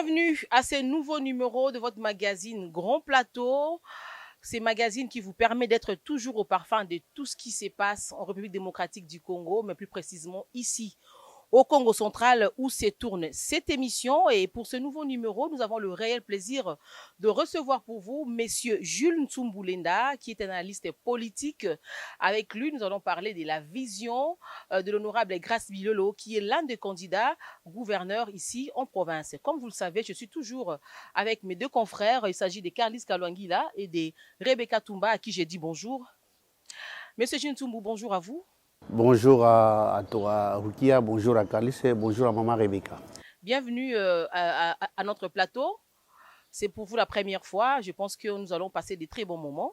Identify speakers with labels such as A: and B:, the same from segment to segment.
A: Bienvenue à ce nouveau numéro de votre magazine Grand Plateau. C'est magazine qui vous permet d'être toujours au parfum de tout ce qui se passe en République démocratique du Congo, mais plus précisément ici au Congo central où se tourne cette émission. Et pour ce nouveau numéro, nous avons le réel plaisir de recevoir pour vous Monsieur Jules Ntsumboulenda, qui est un analyste politique. Avec lui, nous allons parler de la vision de l'honorable Grace Bilolo, qui est l'un des candidats gouverneurs ici en province. Comme vous le savez, je suis toujours avec mes deux confrères. Il s'agit de Carlis Kalwangila et de Rebecca Toumba, à qui j'ai dit bonjour. Monsieur Jules Ntsumbu, bonjour à vous.
B: Bonjour à toi, Rukia, bonjour à Carlis et bonjour à maman Rebecca.
A: Bienvenue à notre plateau. C'est pour vous la première fois. Je pense que nous allons passer des très bons moments.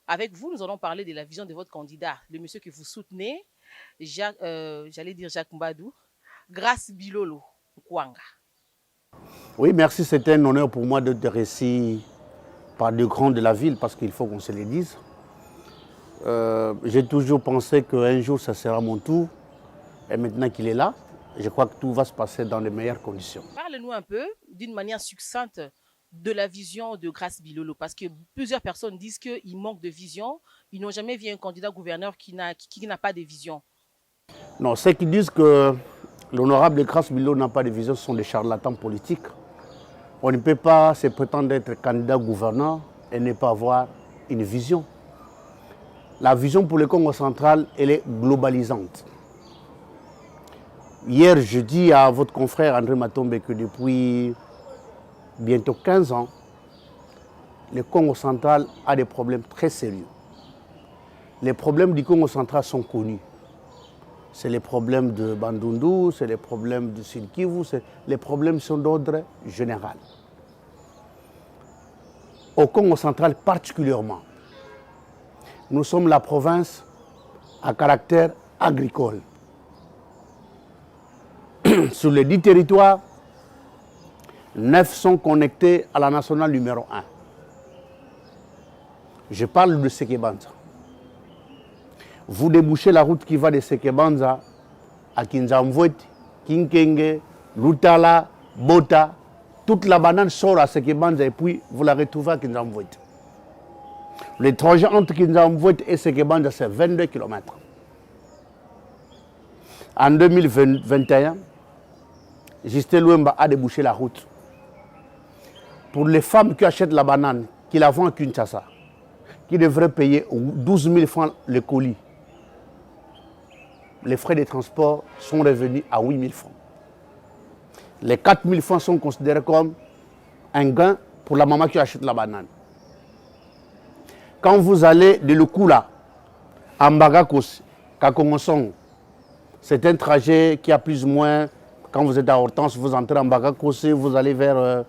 A: Avec vous, nous allons parler de la vision de votre candidat, le monsieur que vous soutenez, j'allais dire Jacques Mbadou, Grace Bilolo Kwanga.
B: Oui, merci. C'était un honneur pour moi de te réciter par deux grands de la ville parce qu'il faut qu'on se le dise. J'ai toujours pensé qu'un jour, ça sera mon tour. Et maintenant qu'il est là, je crois que tout va se passer dans les meilleures conditions.
A: Parle-nous un peu, d'une manière succincte, de la vision de Grace Bilolo. Parce que plusieurs personnes disent qu'il manque de vision. Ils n'ont jamais vu un candidat gouverneur qui n'a pas de vision.
B: Non, ceux qui disent que l'honorable Grace Bilolo n'a pas de vision sont des charlatans politiques. On ne peut pas se prétendre être candidat gouverneur et ne pas avoir une vision. La vision pour le Congo central, elle est globalisante. Hier, je dis à votre confrère André Matombe que depuis bientôt 15 ans, le Congo central a des problèmes très sérieux. Les problèmes du Congo central sont connus. C'est les problèmes de Bandundu, c'est les problèmes de Sud Kivu, les problèmes sont d'ordre général. Au Congo central particulièrement, nous sommes la province à caractère agricole. Sur les 10 territoires, 9 sont connectés à la nationale numéro 1. Je parle de Sekebanza. Vous débouchez la route qui va de Sekebanza à Kinzamvouet, Kinkenge, Lutala, Bota. Toute la banane sort à Sekebanza et puis vous la retrouvez à Kinzamvouet. Le trajet entre Kinzamvouet et Sekebanza, c'est 22 km. En 2021, Justin Louemba a débouché la route. Pour les femmes qui achètent la banane, qui la vendent à Kinshasa, qui devraient payer 12 000 francs le colis, les frais de transport sont revenus à 8 000 francs. Les 4 000 francs sont considérés comme un gain pour la maman qui achète la banane. Quand vous allez de Lukula à Mbagakos, Kakongosong, c'est un trajet qui a plus ou moins, quand vous êtes à Hortense, vous entrez en Mbagakos, vous allez vers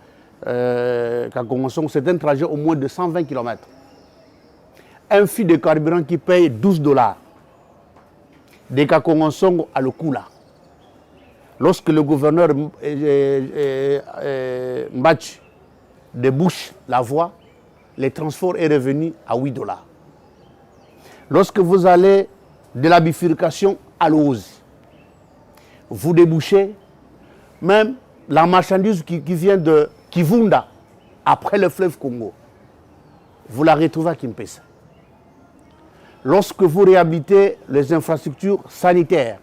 B: Kakongosong, c'est un trajet au moins de 120 km. Un fil de carburant qui paye 12 $. De Kakongosong à Lukula. Lorsque le gouverneur Mbach débouche la voie, le transport est revenu à 8 $. Lorsque vous allez de la bifurcation à l'Ozi, vous débouchez, même la marchandise qui vient de Kivunda, après le fleuve Congo, vous la retrouvez à Kimpesa. Lorsque vous réhabilitez les infrastructures sanitaires,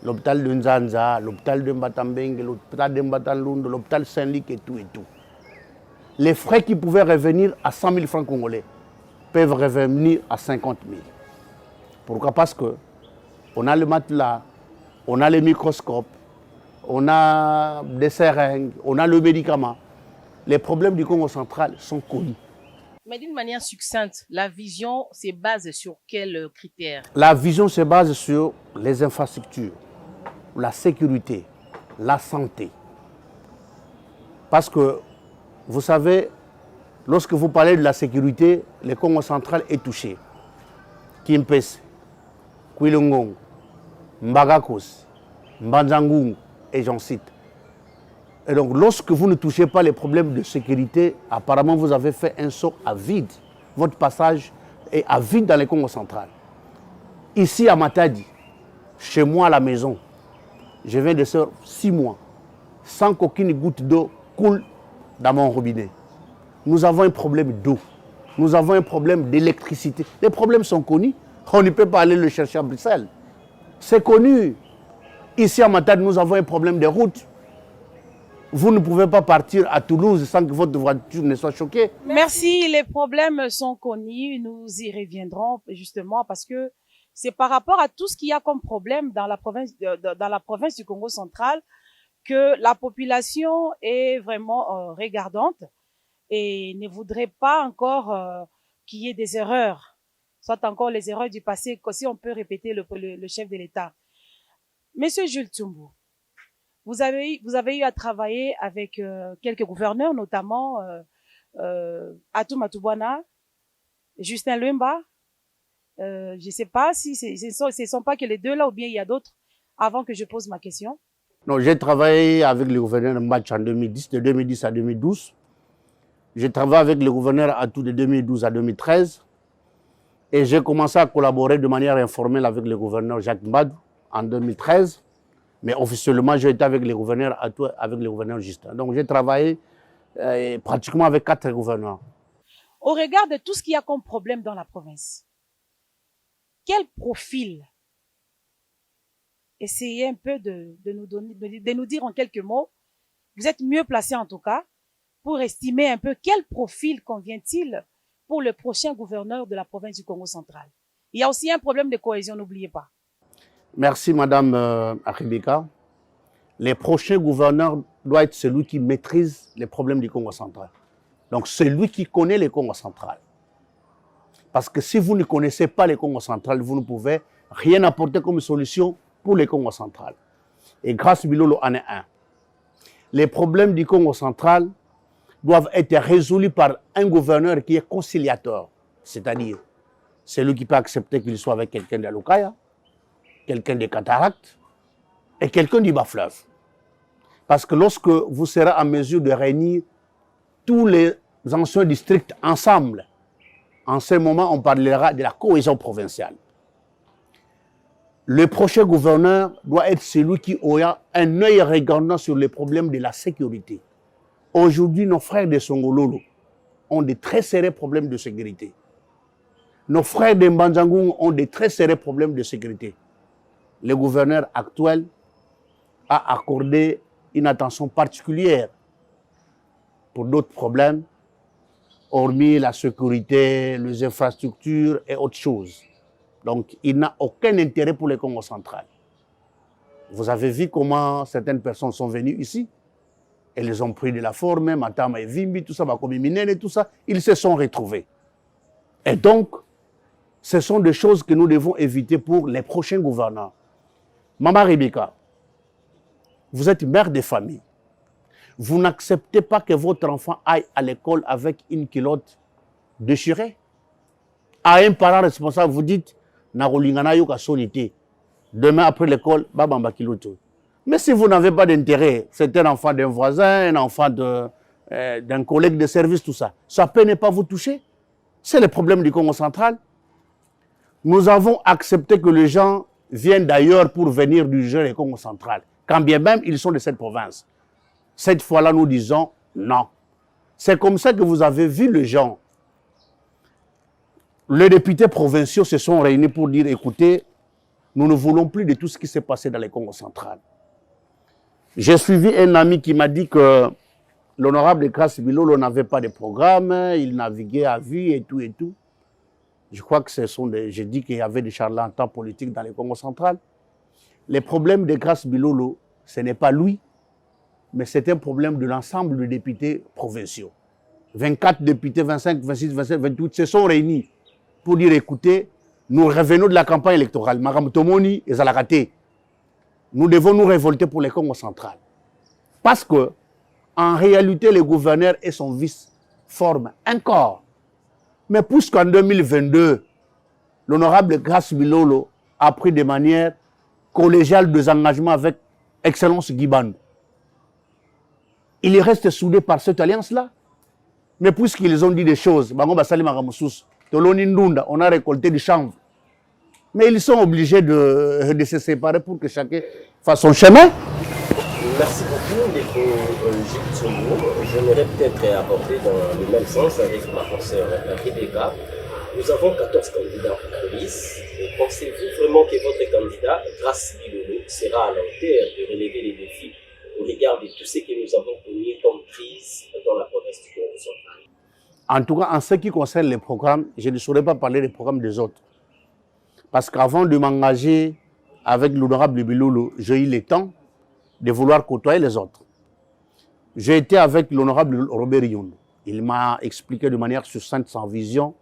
B: l'hôpital de Nzanza, l'hôpital de Mbatambeng, l'hôpital de Mbatalund, l'hôpital Saint-Luc et tout, les frais qui pouvaient revenir à 100 000 francs congolais peuvent revenir à 50 000. Pourquoi? Parce qu'on a le matelas, on a les microscopes, on a des seringues, on a le médicament. Les problèmes du Congo central sont connus.
A: Mais d'une manière succincte, la vision se base sur quels critères?
B: La vision se base sur les infrastructures, la sécurité, la santé. Parce que, vous savez, lorsque vous parlez de la sécurité, le Congo central est touché. Kimpese, Kwilungongo, Mbagakos, Mbanzangungu, et j'en cite. Et donc, lorsque vous ne touchez pas les problèmes de sécurité, apparemment, vous avez fait un saut à vide. Votre passage est à vide dans le Congo central. Ici, à Matadi, chez moi à la maison, je viens de faire 6 mois. sans qu'aucune goutte d'eau coule dans mon robinet. Nous avons un problème d'eau. Nous avons un problème d'électricité. Les problèmes sont connus. On ne peut pas aller le chercher à Bruxelles. C'est connu. Ici à Matad, nous avons un problème de route. Vous ne pouvez pas partir à Toulouse sans que votre voiture ne soit choquée.
C: Merci, les problèmes sont connus, nous y reviendrons justement parce que c'est par rapport à tout ce qu'il y a comme problème dans la province du Congo central que la population est vraiment regardante et ne voudrait pas encore qu'il y ait des erreurs, soit encore les erreurs du passé, si on peut répéter le chef de l'État. Monsieur Jules Tsumbu, vous avez eu à travailler avec quelques gouverneurs, notamment Atou Matubwana, Justin Lumba. Je ne sais pas si ce sont pas que les deux là ou bien il y a d'autres avant que je pose ma question.
B: Non, j'ai travaillé avec le gouverneur Match en 2010, de 2010 à 2012. J'ai travaillé avec le gouverneur Atou de 2012 à 2013. Et j'ai commencé à collaborer de manière informelle avec le gouverneur Jacques Mbadou en 2013. Mais officiellement, j'ai été avec les gouverneurs, avec le gouverneur Justin. Donc, j'ai travaillé pratiquement avec 4 gouverneurs.
C: Au regard de tout ce qu'il y a comme problème dans la province, quel profil, essayez un peu de nous dire en quelques mots, vous êtes mieux placé en tout cas, pour estimer un peu quel profil convient-il pour le prochain gouverneur de la province du Congo central. Il y a aussi un problème de cohésion, n'oubliez pas.
B: Merci Madame Aribika. Le prochain gouverneur doit être celui qui maîtrise les problèmes du Congo central. Donc celui qui connaît le Congo central. Parce que si vous ne connaissez pas le Congo central, vous ne pouvez rien apporter comme solution pour le Congo central. Et grâce Bilolo en est un. Les problèmes du Congo central doivent être résolus par un gouverneur qui est conciliateur. C'est-à-dire celui qui peut accepter qu'il soit avec quelqu'un de l'Okaya, quelqu'un des cataractes et quelqu'un du bas-fleuve. Parce que lorsque vous serez en mesure de réunir tous les anciens districts ensemble, en ce moment, on parlera de la cohésion provinciale. Le prochain gouverneur doit être celui qui aura un œil regardant sur les problèmes de la sécurité. Aujourd'hui, nos frères de Songololo ont de très sérieux problèmes de sécurité. Nos frères de Mbanjangoum ont de très sérieux problèmes de sécurité. Le gouverneur actuel a accordé une attention particulière pour d'autres problèmes, hormis la sécurité, les infrastructures et autres choses. Donc, il n'a aucun intérêt pour le Congo central. Vous avez vu comment certaines personnes sont venues ici. Elles ont pris de la forme, Matama et Vimbi, tout ça, Bakomi Minene, tout ça. Ils se sont retrouvés. Et donc, ce sont des choses que nous devons éviter pour les prochains gouverneurs. Maman Rebecca, vous êtes mère de famille. Vous n'acceptez pas que votre enfant aille à l'école avec une culotte déchirée. À un parent responsable, vous dites, demain après l'école, babamba kiloto. Mais si vous n'avez pas d'intérêt, c'est un enfant d'un voisin, un enfant d'un collègue de service, tout ça, ça peut ne pas vous toucher. C'est le problème du Congo central. Nous avons accepté que les gens viennent d'ailleurs pour venir du Niger et Congo central, quand bien même ils sont de cette province. Cette fois-là, nous disons non. C'est comme ça que vous avez vu les gens. Les députés provinciaux se sont réunis pour dire, écoutez, nous ne voulons plus de tout ce qui s'est passé dans le Congo central. J'ai suivi un ami qui m'a dit que l'honorable Grace Bilolo n'avait pas de programme, il naviguait à vue et tout et tout. Je crois que j'ai dit qu'il y avait des charlatans politiques dans le Congo central. Les problèmes de Grace Bilolo, ce n'est pas lui, mais c'est un problème de l'ensemble des députés provinciaux. 24 députés, 25, 26, 27, 28 se sont réunis pour dire, écoutez, nous revenons de la campagne électorale. Maram Tomoni et Zalakate. Nous devons nous révolter pour le Congo central. Parce que, en réalité, le gouverneur et son vice forment un corps. Mais puisqu'en 2022, l'honorable Grace Bilolo a pris de manière collégiale des engagements avec Excellence Guibandou, il reste soudé par cette alliance-là. Mais puisqu'ils ont dit des choses, on a récolté du chanvre. Mais ils sont obligés de se séparer pour que chacun fasse son chemin.
D: Merci beaucoup, Gilles Tsongo. J'aimerais peut-être aborder dans le même sens avec ma consoeur Rebecca. Nous avons 14 candidats en police. Pensez-vous vraiment que votre candidat, Grace Bilolo, sera à la hauteur de relever les défis au regard de tout ce que nous avons connu comme crise dans la province du Congo central?
B: En tout cas, en ce qui concerne les programmes, je ne saurais pas parler des programmes des autres. Parce qu'avant de m'engager avec l'honorable Bilolo, j'ai eu le temps de vouloir côtoyer les autres. J'ai été avec l'honorable Robert Yondo. Il m'a expliqué de manière succincte, sans vision.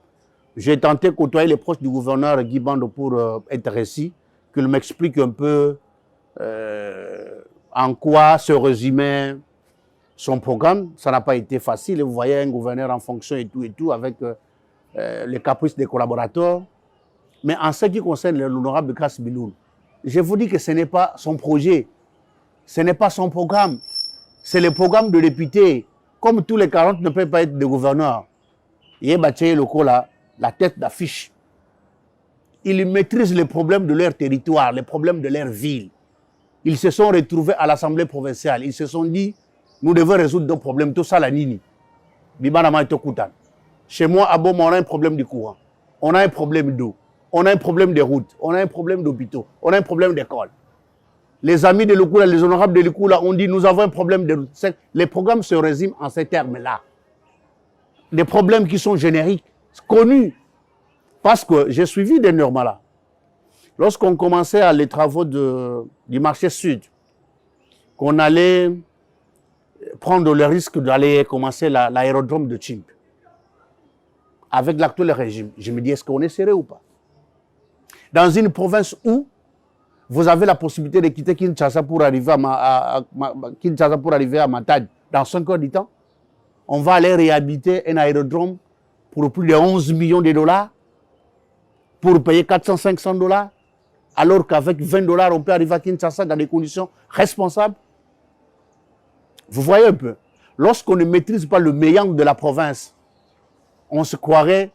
B: J'ai tenté de côtoyer les proches du gouverneur Guy Bando pour être ici, qu'il m'explique un peu en quoi se résumait son programme. Ça n'a pas été facile. Vous voyez un gouverneur en fonction et tout, avec les caprices des collaborateurs. Mais en ce qui concerne l'honorable Grace Bilolo, je vous dis que ce n'est pas son projet, ce n'est pas son programme, c'est le programme de député. Comme tous les 40 ne peuvent pas être des gouverneurs. Il y a le coup là, la tête d'affiche. Ils maîtrisent les problèmes de leur territoire, les problèmes de leur ville. Ils se sont retrouvés à l'Assemblée provinciale. Ils se sont dit, nous devons résoudre nos problèmes. Tout ça, la nini. Chez moi, à Boma, on a un problème de courant. On a un problème d'eau. On a un problème de routes. On a un problème d'hôpitaux. On a un problème d'école. Les amis de Lukula, les honorables de Lukula ont dit, nous avons un problème de routes. Les programmes se résument en ces termes-là. Des problèmes qui sont génériques, connus. Parce que j'ai suivi des Normala. Lorsqu'on commençait les travaux du marché sud, qu'on allait prendre le risque d'aller commencer l'aérodrome de Chimp, avec l'actuel régime, je me dis, est-ce qu'on est sérieux ou pas? Dans une province où vous avez la possibilité de quitter Kinshasa pour arriver à Matadi dans 5 heures du temps, on va aller réhabiliter un aérodrome pour plus de 11 millions de dollars, pour payer 400-500 dollars, alors qu'avec 20 dollars, on peut arriver à Kinshasa dans des conditions responsables. Vous voyez un peu, lorsqu'on ne maîtrise pas le meilleur de la province, on se croirait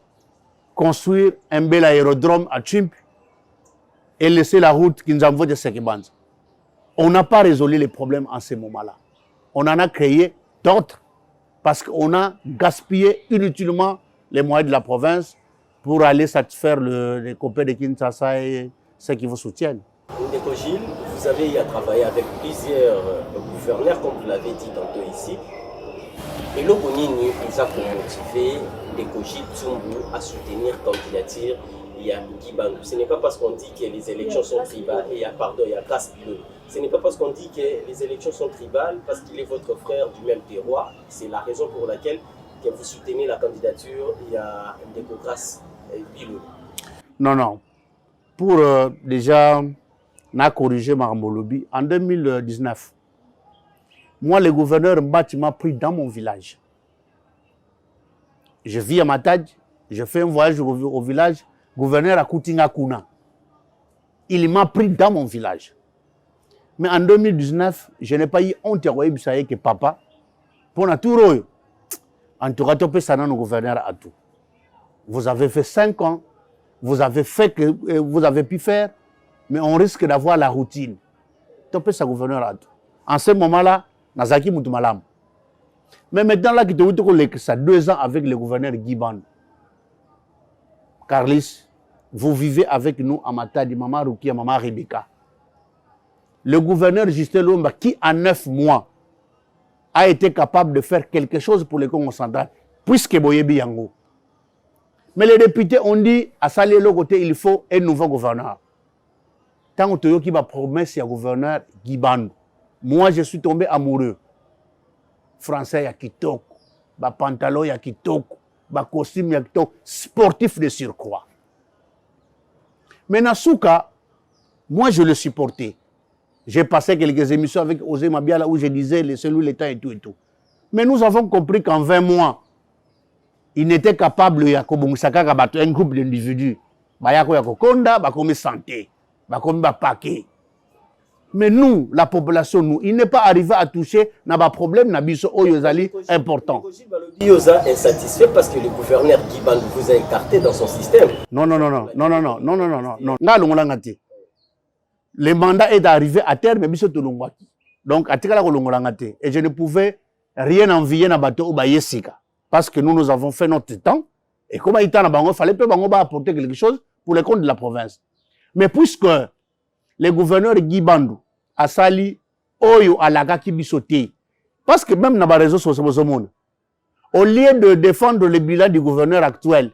B: construire un bel aérodrome à Chimp et laisser la route qui nous envoie de Sekebanza. On n'a pas résolu les problèmes en ce moment-là. On en a créé d'autres parce qu'on a gaspillé inutilement les moyens de la province pour aller satisfaire les copains de Kinshasa et ceux qui vous soutiennent.
D: Ndeko Gilles, vous avez eu à travailler avec plusieurs gouverneurs, comme vous l'avez dit tantôt ici. Et le Bonini, ils ont motivé Ndeko Gilles Tsongo à soutenir la candidature. Il y a Guy Bando. Ce n'est pas parce qu'on dit que les élections sont tribales, et il y a Grace Bilolo. Ce n'est pas parce qu'on dit que les élections sont tribales, parce qu'il est votre frère du même terroir. C'est la raison pour laquelle que vous soutenez la candidature. Il y a Ndeko Grace Bilolo.
B: Non, non. Pour déjà corriger Marambolobi, en 2019, moi, le gouverneur Mbati m'a pris dans mon village. Je vis à Matadi, je fais un voyage au village. Gouverneur à Koutinga Kuna. Il m'a pris dans mon village. Mais en 2019, je n'ai pas eu honte que papa, pour tout en tout cas, topé ça dans le gouverneur à tout. Vous avez fait 5 ans, vous avez fait que vous avez pu faire, mais on risque d'avoir la routine. Topé ça gouverneur à tout. En ce moment-là, Nazaki Moutumalam. Mais maintenant, là, qui te ça 2 ans avec le gouverneur Guy Bando. Carlis, vous vivez avec nous à Matadi, Maman Ruki, Maman Rebecca. Le gouverneur Justin Lomba, qui en 9 mois a été capable de faire quelque chose pour le Congo central, puisque Boyebi Yango. Mais les députés ont dit, à Salé le côté, il faut un nouveau gouverneur. Tant que tu as promesse à gouverneur Guy Bando, moi je suis tombé amoureux. Français, il y a Kitoko, pantalon, il y a Kitoko. Costume, sportif de surcroît. Mais Nasuka, moi je le supportais. J'ai passé quelques émissions avec Osé Mabiala où je disais les cellules, l'État et tout et tout. Mais nous avons compris qu'en 20 mois, il n'était capable de un groupe d'individus. Santé, paquet. Mais nous, la population, nous, il n'est pas arrivé à toucher un problème important.
D: Bioza est insatisfait parce que le gouverneur Guy Bando vous a écarté dans son système.
B: Non. Le mandat est arrivé à terme, mais Biso Tolongwaki. Donc, atikala kolongolanga te. Et je ne pouvais rien envier na bateau ou bayesika. Parce que nous avons fait notre temps. Et comme il fallait peu apporter quelque chose pour les comptes de la province. Mais puisque le gouverneur Guy Bandou a sali Oyo Alaga Kibisoté, parce que même dans les réseaux sociaux, au lieu de défendre le bilan du gouverneur actuel,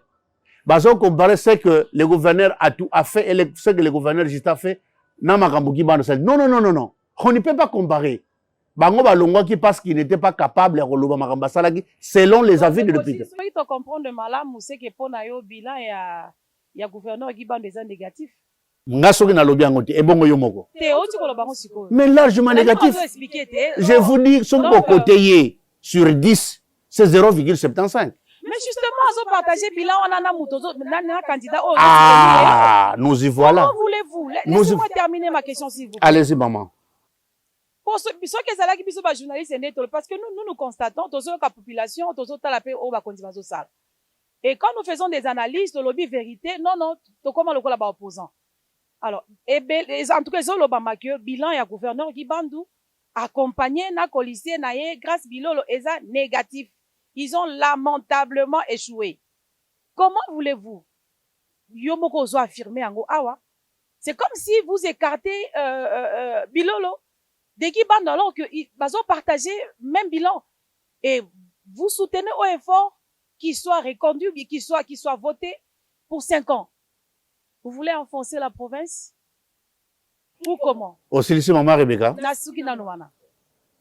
B: bazo comparer ce que le gouverneur a fait et ce que le gouverneur juste a fait, non, non. On ne peut pas comparer. Bango balongwa qui parce qu'il n'était pas capable de relever makamba salaki selon les avis de députés.
C: Ce qui te comprendre malamu c'est que pour na yo bilan ya gouverneur Guy Bandou est négatif.
B: Ngasoki na lobi angote ebongo yo moko. Mais largement négatif. Je vous dis son côté sur 10 c'est 0,75.
C: Mais justement, ils ont partagé bilan, on en a un candidat.
B: Ah, nous y voilà.
C: Comment voulez-vous? Laissez-moi terminer ma question, s'il vous plaît.
B: Allez-y, maman.
C: Pour ceux qui sont là, qui sont journalistes, parce que nous constatons, la population, et quand nous faisons des analyses de lobby vérité, non, comment le là-bas opposant. Alors, en tout cas, ils ont le bilan, il y a gouverneur Guy Bandou, accompagné, na policier, grâce bilolo, et ça, négatif. Ils ont lamentablement échoué. Comment voulez-vous? Yomoko zo affirmé en awa. C'est comme si vous écartez Bilolo de Guy Bandou alors que ils ont partagé même bilan. Et vous soutenez au effort qu'il soit reconduit, qu'il soit voté pour 5 ans. Vous voulez enfoncer la province? Ou comment?
B: Aussi, ici, maman Rebecca.
C: Nasuki Nanouana.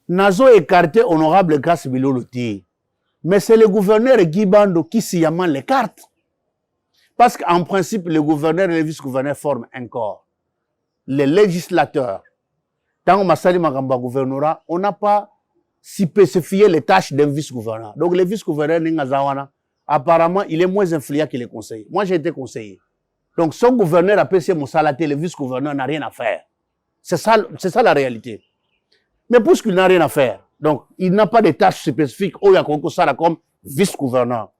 B: Nazo écarté honorable Grace Bilolo Ti. Mais c'est le gouverneur Guy Bandou qui s'y amène les cartes. Parce qu'en principe, le gouverneur et le vice-gouverneur forment un corps. Les législateurs, tant que Magamba gouvernorat, on n'a pas spécifié les tâches d'un vice-gouverneur. Donc le vice-gouverneur Ningazawana, apparemment, il est moins influent que les conseillers. Moi, j'ai été conseiller. Donc son gouverneur a passé mon salaté, le vice-gouverneur n'a rien à faire. C'est ça la réalité. Mais puisqu'il n'a rien à faire, donc, il n'a pas de tâches spécifiques. Oh, il y a comme vice-gouverneur.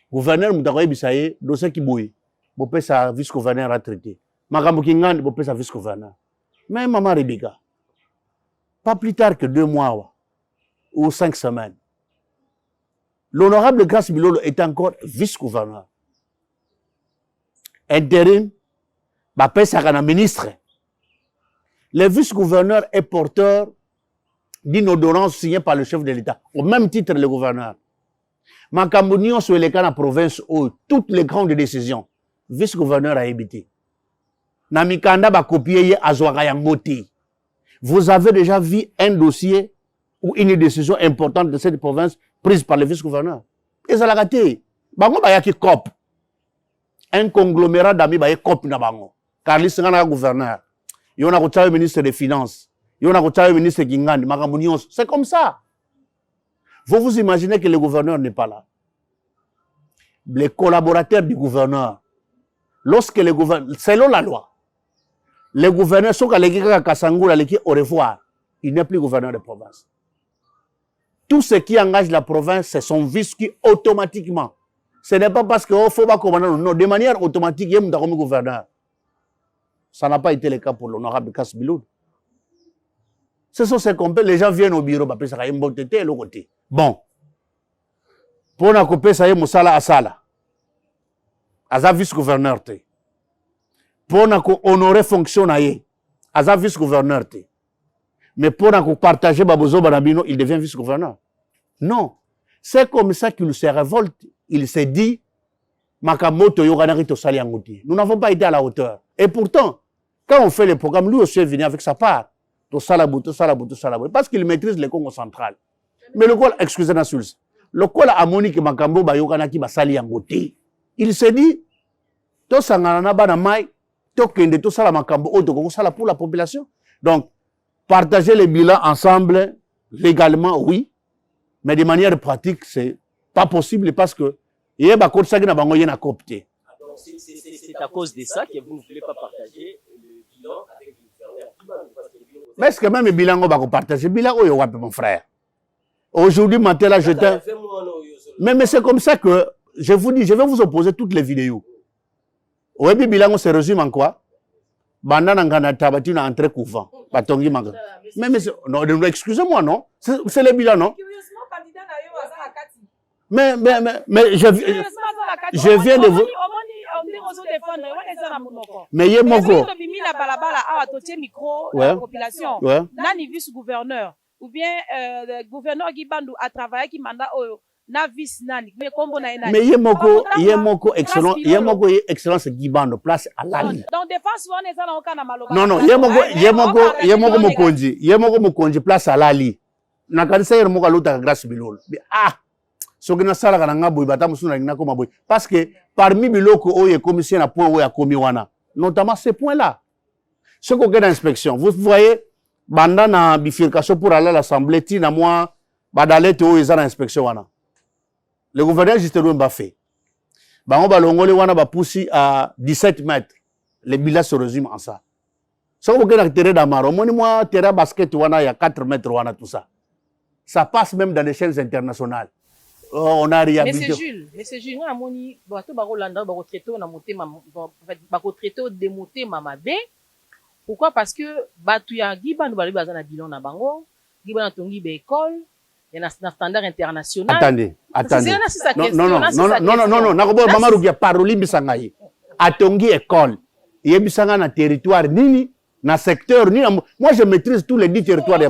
B: Gouverneur, Moutakoye Bissaye, dossier qui bouille. Bopé sa vice-gouverneur a traité. Makambo Kingan, bopé sa vice-gouverneur. Mais maman Rebecca, pas plus tard que 2 mois ou 5 semaines, l'honorable Grace Bilolo est encore vice-gouverneur. Intérim, bopé sa ministre. Le vice-gouverneur est porteur d'une ordonnance signée par le chef de l'État, au même titre le gouverneur. Makambunion sur les cas de la province où toutes les grandes décisions, vice-gouverneur a évité. Namikanda va copier Azwarayangote. Vous avez déjà vu un dossier ou une décision importante de cette province prise par le vice-gouverneur. Et ça l'a raté. Bango ba yaki COP. Un conglomérat d'amis ba yaki COP na bango. Carlis Ngana gouverneur. Yon a retrouvé le ministre des Finances. C'est comme ça. Vous vous imaginez que le gouverneur n'est pas là. Les collaborateurs du gouverneur, lorsque le gouverneur, selon la loi, le gouverneur, au revoir, il n'est plus gouverneur de province. Tout ce qui engage la province, c'est son vice qui automatiquement, ce n'est pas parce qu'il faut pas commander, non, de manière automatique, il y a un gouverneur. Ça n'a pas été le cas pour l'honorable Grace Bilolo. Ce sont ces comptes, les gens viennent au bureau, bah, ça y est, le côté. Bon. Pour na couper ça y est, Moussala Asala. Aza vice-gouverneur, pour na honorer fonction na ye. Aza vice-gouverneur, mais pour na partager Babozo Banabino, il devient vice-gouverneur. Non. C'est comme ça qu'il se révolte. Il s'est dit, Makamoto Yoganarito Saliangouti. Nous n'avons pas été à la hauteur. Et pourtant, quand on fait les programmes, lui aussi est venu avec sa part. Parce qu'il maîtrise le Congo central. Mais le col, excusez-moi, le col a Monique Makambo Bayokanaki Basali Yangote. Il s'est dit, to sangana bana mai, to kende to sala Makambo, to sala pour la population. Donc, partager les bilans ensemble, légalement, oui, mais de manière pratique, c'est pas possible parce que, il y a beaucoup de ça qui n'a pas copté.
D: C'est à cause de ça que vous ne voulez pas partager le bilan avec le gouverneur.
B: Mais est-ce que même le bilan, on va partager le bilan, mon frère? Aujourd'hui, matin, là, mais c'est comme ça que, je vous dis, je vais vous opposer toutes les vidéos. Oui, le bilan, on se résume en quoi? Bandana ngana tabati na entrée couvent. Batongi manga. Mais non, excusez-moi non. C'est le bilan non. Mais je viens de vous. Mais il y a mon go.
C: Nani vice-gouverneur ou bien gouverneur Gibandou a travaillé qui mandat na vice nani mais combo na nani.
B: Mais il y a mon go excellent, il y a mon go excellence Gibandou place à Lali.
C: Donc défense on est ça na okana maloba.
B: Non il y a mon go mokonji, il y a mon go mokonji place à Lali. Na kanisa yer mo ka lota grâce bilolo. Ah soki na sala kana ngabo ibata musuna ngina koma boy parce que parmi biloko oye commission na point oya komi wana notamment ce point là. Ce qu'on gagne d'inspection, vous voyez banda na bifurcation pour aller à l'assemblée tina moi badale te oyo eza na inspection wana. Le gouverneur Justin Mba fait. Bango balongole wana ba poussi à 17 mètres. Le bilan se résume en ça. Ce qu'on gagne terrain d'amaro, moi terrain basket wana il y a 4 mètres wana tout ça. Ça passe même dans les chaînes internationales. On a réhabilité.
A: Mais c'est Jules, moi moni bato ba Rolanda ba retraité na monter ba retraité démonter mama bé. Pourquoi? Parce que bato ya Gibandou bali baza na bilan na bango, Gibandou tongi be école, il y a un standard international.
B: Attendez. Non, nakobo mama rugia paroli bisangai. Atongi école. Yebisanga na territoire nini? Na secteur ni moi je maîtrise tous les 10 territoires.
A: Mais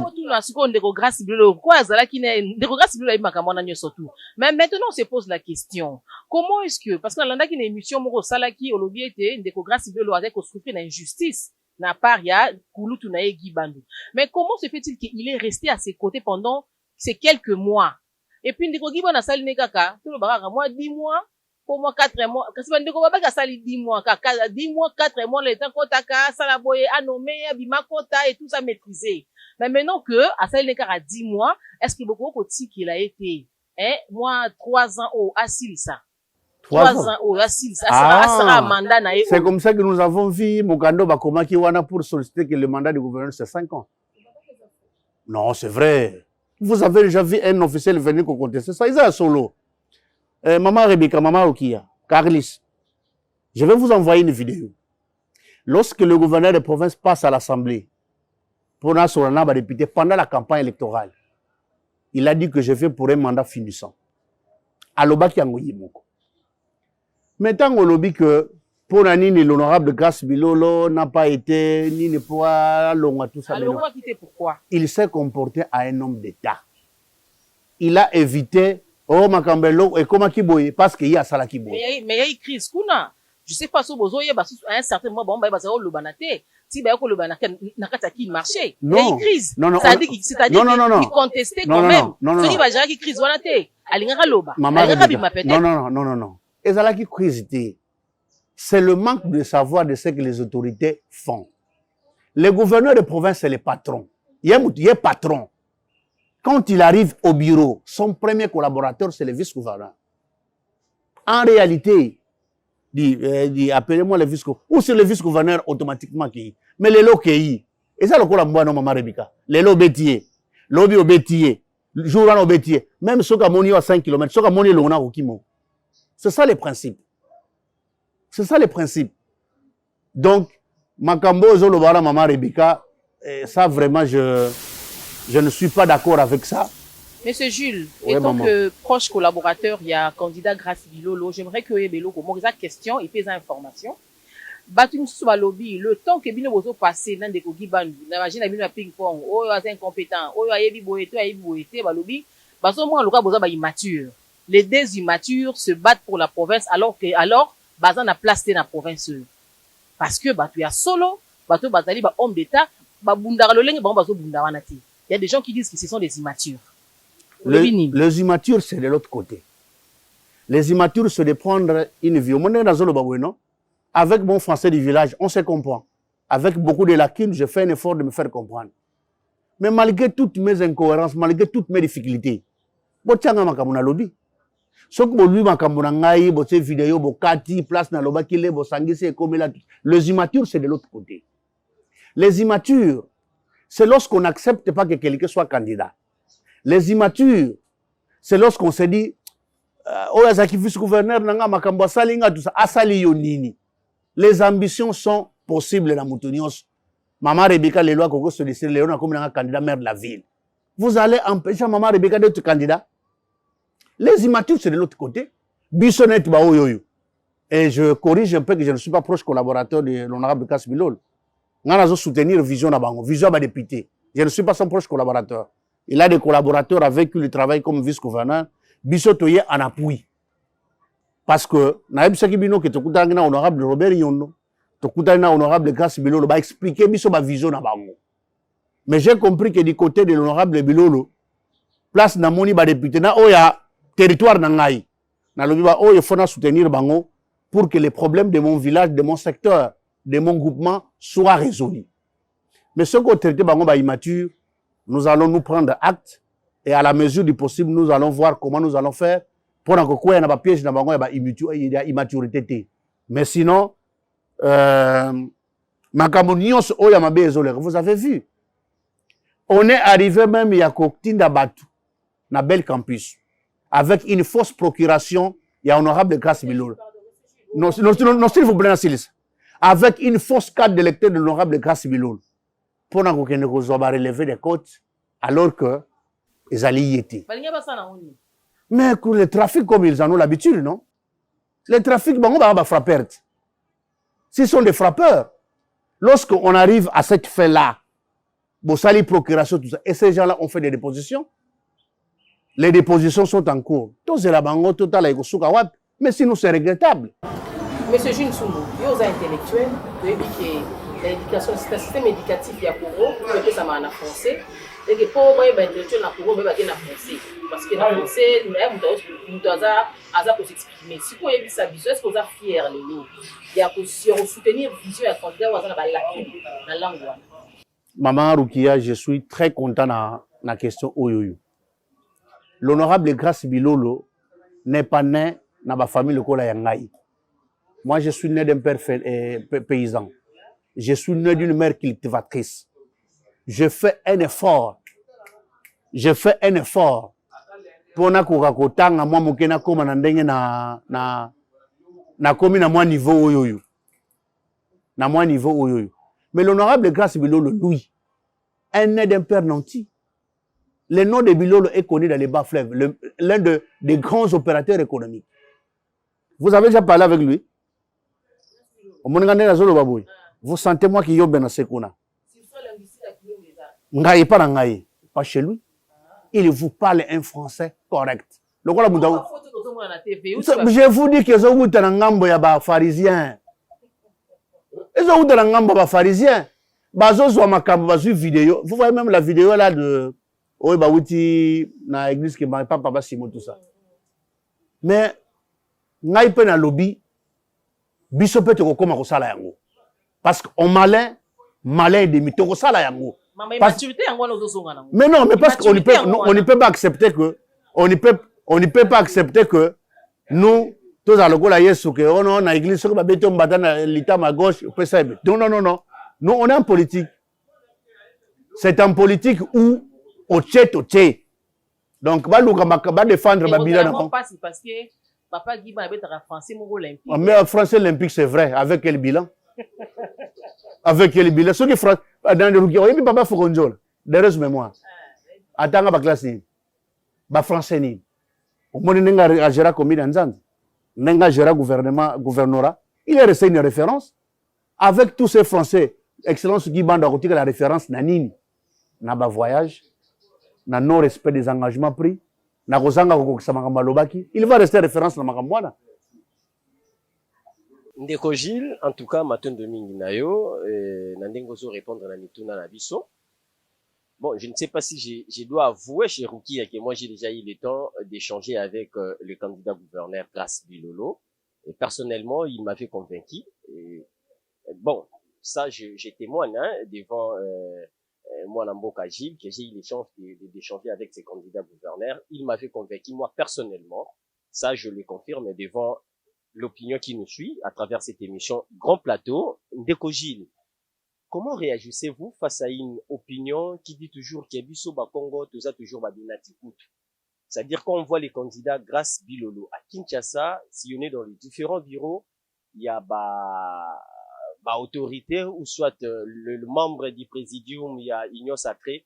A: maintenant on se pose la question, comment est-ce que parce que l'anda qui une émission moko salaki olobi était ndécographie bilo avec souffrir d'injustice na part ya Kulutu na Gibandou. Mais comment se fait-il qu'il est resté à ses côtés pendant ces quelques mois? Et puis ndeko Gibandou na sali ne kaka tout le baraka moi 10 mois pour moi 4 mois kasi bandeko babaka sali 10 mois kaka 10 mois 4 mois le temps kotaka sala boye a nommé abima kota et tout ça maîtrisé. Mais maintenant que à sali ne kaka 10 mois, est-ce que beaucoup koti qu'il a été moi 3 ans au asile ça 3 ans au asile ça sera mandat na
B: c'est comme ça que nous avons vu Mokando Bakomaki wana pour solliciter que le mandat du gouverneur c'est 5 ans. Non, c'est vrai. Vous avez déjà vu un officiel venir contester ça, ils sont solo. Maman Rebecca, Maman Okia, Carlis, je vais vous envoyer une vidéo. Lorsque le gouverneur de province passe à l'Assemblée pour un député pendant la campagne électorale, il a dit que je vais pour un mandat finissant. Aloba qui a moko. Maintenant, on lobby que pour l'honorable Grace Bilolo n'a pas été ni le poids long tout ça.
A: Alors, on va quitter pourquoi?
B: Il s'est comporté à un homme d'État. Il a évité oh makambelo et comment kiboye parce qu'il y a ça qui boye.
A: Mais il y a écrit kuna. Je sais pas si vous avez à un certain moment bon bah ça le banate. Si bah ko le banate nakata qui marché. Il y a crise. C'est-à-dire qu'il contestait quand même. Celui va gérer qui crise voilà té. Alingara loba.
B: Non. Et ça là qui crise té. C'est le manque de savoir de ce que les autorités font. Le gouverneur de province c'est le patron. Il y a patron. Quand il arrive au bureau, son premier collaborateur, c'est le vice-gouverneur. En réalité, dit appelez-moi le vice-gouverneur. Ou c'est le vice-gouverneur automatiquement qui. Mais les lots qui. Et ça, le coup, la mboa, Maman Rebecca. Les lots bétiers. Lobby au bétier. Jour au bétier. Même ceux qui ont à 5 km, ceux qui ont l'ona au Kimo. C'est ça les principes. C'est ça les principes. Donc, Makambo, Zolobara, Maman Rebecca, ça vraiment, je ne suis pas d'accord avec ça.
A: Monsieur Jules, étant que proche collaborateur, il y a candidat Grace Bilolo, j'aimerais que Ebelo, comment ça question et fait information. Batum sous lobby, le temps que Bino Bozo passé dans des Gibandou, imagine Bino ping-pong, oh, il est incompétent, oh, il est boété, lobby, baso moi, le cas Boza, immature. Les deux immatures se battent pour la province alors Bazan a placé la province. Parce que, tu es solo, Bato Bazali, homme d'État, Babundara le leng, Bazo Bundawanati. Il y a des gens qui disent que ce sont des immatures.
B: Les immatures, c'est de l'autre côté. Les immatures, c'est de prendre une vie. Avec mon français du village, on se comprend. Avec beaucoup de lacunes, je fais un effort de me faire comprendre. Mais malgré toutes mes incohérences, malgré toutes mes difficultés, les immatures, c'est de l'autre côté. Les immatures, c'est lorsqu'on n'accepte pas que quelqu'un soit candidat. Les immatures, c'est lorsqu'on se dit, les ambitions sont possible dans Moutonios. Maman Rebecca Leloa Koko se décide Léon comme un candidat maire de la ville. Vous allez empêcher Maman Rebecca d'être candidat. Les immatures, c'est de l'autre côté. Bissonnet Baoyoyo. Et je corrige un peu que je ne suis pas proche collaborateur de l'honorable Kasbilol. Je vais soutenir Vision Nabango, Vision à député. Je ne suis pas son proche collaborateur. Il a des collaborateurs avec qui il travaille comme vice-gouverneur. Bissotoye en appui. Parce que, naïb Sakibino, qui est honorable Robert Yondo, Tokutana honorable Grace Bilolo va expliquer biso ba vision na bango. Mais j'ai compris que du côté de l'honorable Bilolo, place na moni ba député na oya territoire na ngai. Na lobi ba oyo fona soutenir bango pour que les problèmes de mon village, de mon secteur, de mon groupement soient résolus. Mais ce qu'on traite bango ba immature, nous allons nous prendre acte et à la mesure du possible nous allons voir comment nous allons faire pour que quoi na ba piège na bango ya immaturité. Mais sinon vous avez vu. On est arrivé même il y a Koktinda Batu, na Bel Campus, avec une fausse procuration, il y a honorable Grace Bilolo. Non, s'il vous plaît, avec une fausse carte d'électeur de l'honorable Grace Bilolo. Pour que nous relever des côtes, alors que ils allaient y être. Mais pour le trafic, comme ils en ont l'habitude, non? Le trafic, on va frapper. S'ils sont des frappeurs, lorsqu'on arrive à cette fait-là, Bossali, procuration, tout ça, et ces gens-là ont fait des dépositions, les dépositions sont en cours. Mais sinon, c'est regrettable.
A: Monsieur Jules Soumou, vous êtes intellectuel, vous avez dit que l'éducation, c'est un système éducatif qui a pour vous, que ça m'a en français, et que pour moi, intellectuel, pour vous, vous avez en français. Parce que en français, nous avons s'exprimer. Si vous avez vu sa vision, est-ce que vous êtes fiers, les loups? Il y a pour soutenir la vision et candidat dans la langue.
B: Maman Rukia, je suis très content dans la question Oyoyo. L'honorable Grace Bilolo n'est pas né dans ma famille le Kola Yangaï. Moi, je suis né d'un père paysan. Je suis né d'une mère cultivatrice. Je fais un effort. Pour na kokakotanga moi mokena koma na ndenge na komi na moi niveau oyoyo. Na moi niveau oyoyo. Mais l'honorable Grace Bilolo, lui, est né d'un père nanti. Le nom de Bilolo est connu dans les bas-fleuves, l'un des grands opérateurs économiques. Vous avez déjà parlé avec lui? Vous sentez moi qui yobe na sekuna. Ngai pas ngai, pas chez lui. Il vous parle un français correct. Je vous dis que vous êtes un ngambo ya ba pharisien. Ils ont un ngambo ba pharisien. Bazo zo makambo bazu vidéo. Vous voyez même la vidéo là de Oye Bawuti na église qui m'a pas papa Simon tout ça. Mais ngai pe na lobby biso pe to koma ko sala yango. Parce qu'on malin demi to ko sala yango. Mais non, mais parce qu'on ne peut pas accepter que on ne peut pas accepter que nous tous à l'école Yesu que on a église sur ba beto mbata na litama gauche peut ça. Non. Nous on est en politique. C'est en politique où au tché. Donc ba défendre Babila non.
A: Parce que papa Guy va être français mon olympique.
B: Mais français olympique c'est vrai avec quel bilan? Avec quel bilan? Ceux qui France dans le rugby, oui, papa Fokonjol, derrière mémoire. Attends, ba classe ni, ba français ni. Au moins n'enga gérera comme dans n'enga gérera gouvernorat. Il est resté une référence avec tous ces français. Excellence Guy Banda côté la référence nanini, na ba voyage, na non respect des engagements pris, na kozanga kokokisa malobaki. Il va rester référence na makambwana.
D: Ndeko Gilles, en tout cas, matin de mingi nayo, nandengozo répondre à Nituna Nabiso. Bon, je ne sais pas si je dois avouer chez Ruki que moi j'ai déjà eu le temps d'échanger avec le candidat gouverneur Grace Bilolo. Et personnellement, il m'avait convaincu. Et, bon, ça, je témoigne devant moi, Namboka Gilles, que j'ai eu les chances d'échanger avec ces candidats gouverneurs. Il m'avait convaincu, moi, personnellement. Ça, je le confirme devant l'opinion qui nous suit à travers cette émission Grand Plateau. Ndeko Gilles, comment réagissez-vous face à une opinion qui dit toujours qu'il y a Bisso Bakongo, tout ça toujours Babinati Koutou? C'est-à-dire qu'on voit les candidats Grace Bilolo à Kinshasa, sillonner dans les différents bureaux, il y a autorité ou soit le membre du présidium il y a union sacrée